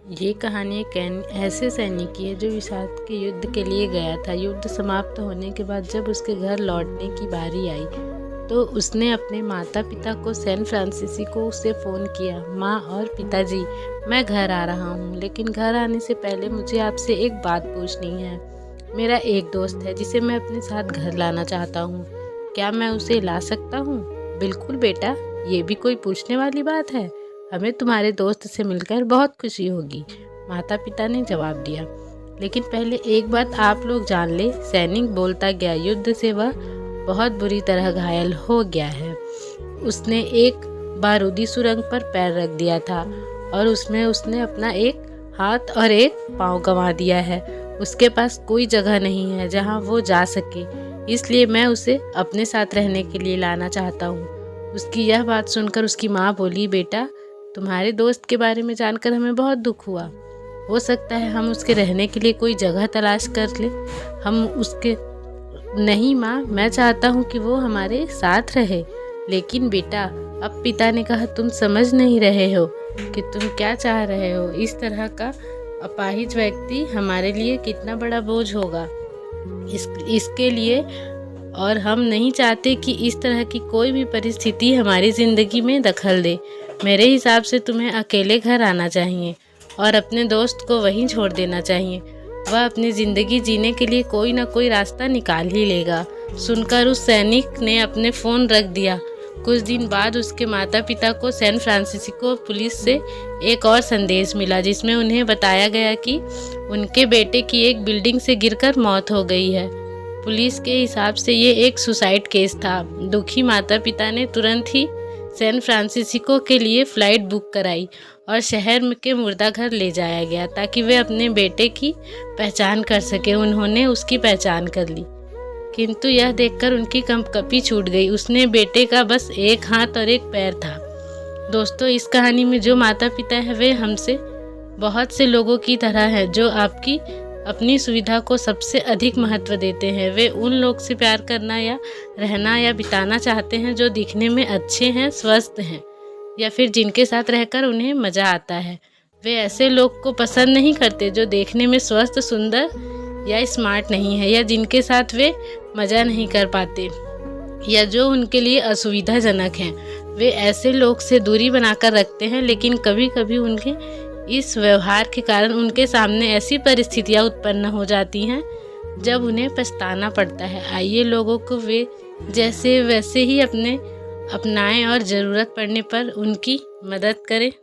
ये कहानी एक ऐसे सैनिक की है जो विषाद के युद्ध के लिए गया था। युद्ध समाप्त होने के बाद जब उसके घर लौटने की बारी आई तो उसने अपने माता पिता को सैन फ्रांसिस्को से फ़ोन किया। माँ और पिताजी, मैं घर आ रहा हूँ, लेकिन घर आने से पहले मुझे आपसे एक बात पूछनी है। मेरा एक दोस्त है जिसे मैं अपने साथ घर लाना चाहता हूँ, क्या मैं उसे ला सकता हूँ? बिल्कुल बेटा, ये भी कोई पूछने वाली बात है। हमें तुम्हारे दोस्त से मिलकर बहुत खुशी होगी, माता पिता ने जवाब दिया। लेकिन पहले एक बात आप लोग जान ले, सैनिक बोलता गया, युद्ध से वह बहुत बुरी तरह घायल हो गया है। उसने एक बारूदी सुरंग पर पैर रख दिया था और उसमें उसने अपना एक हाथ और एक पाँव गंवा दिया है। उसके पास कोई जगह नहीं है जहाँ वो जा सके, इसलिए मैं उसे अपने साथ रहने के लिए लाना चाहता हूँ। उसकी यह बात सुनकर उसकी माँ बोली, बेटा, तुम्हारे दोस्त के बारे में जानकर हमें बहुत दुख हुआ। हो सकता है हम उसके रहने के लिए कोई जगह तलाश कर ले। हम उसके नहीं माँ, मैं चाहता हूँ कि वो हमारे साथ रहे। लेकिन बेटा, अब पिता ने कहा, तुम समझ नहीं रहे हो कि तुम क्या चाह रहे हो। इस तरह का अपाहिज व्यक्ति हमारे लिए कितना बड़ा बोझ होगा इसके लिए, और हम नहीं चाहते कि इस तरह की कोई भी परिस्थिति हमारी ज़िंदगी में दखल दे। मेरे हिसाब से तुम्हें अकेले घर आना चाहिए और अपने दोस्त को वहीं छोड़ देना चाहिए। वह अपनी ज़िंदगी जीने के लिए कोई ना कोई रास्ता निकाल ही लेगा। सुनकर उस सैनिक ने अपने फ़ोन रख दिया। कुछ दिन बाद उसके माता पिता को सैन फ्रांसिस्को पुलिस से एक और संदेश मिला, जिसमें उन्हें बताया गया कि उनके बेटे की एक बिल्डिंग से गिरकर मौत हो गई है। पुलिस के हिसाब से ये एक सुसाइड केस था। दुखी माता पिता ने तुरंत ही सैन फ्रांसिस्को के लिए फ़्लाइट बुक कराई और शहर के मुर्दाघर ले जाया गया ताकि वे अपने बेटे की पहचान कर सके। उन्होंने उसकी पहचान कर ली, किंतु यह देखकर उनकी कंपकपी छूट गई। उसने बेटे का बस एक हाथ और एक पैर था। दोस्तों, इस कहानी में जो माता पिता हैं वे हमसे बहुत से लोगों की तरह हैं जो आपकी अपनी सुविधा को सबसे अधिक महत्व देते हैं। वे उन लोग से प्यार करना या रहना या बिताना चाहते हैं जो दिखने में अच्छे हैं, स्वस्थ हैं, या फिर जिनके साथ रहकर उन्हें मज़ा आता है। वे ऐसे लोग को पसंद नहीं करते जो देखने में स्वस्थ, सुंदर या स्मार्ट नहीं है, या जिनके साथ वे मज़ा नहीं कर पाते, या जो उनके लिए असुविधाजनक हैं। वे ऐसे लोग से दूरी बनाकर रखते हैं, लेकिन कभी कभी उनके इस व्यवहार के कारण उनके सामने ऐसी परिस्थितियां उत्पन्न हो जाती हैं जब उन्हें पछताना पड़ता है। आइए लोगों को वे जैसे वैसे ही अपनाएं और ज़रूरत पड़ने पर उनकी मदद करें।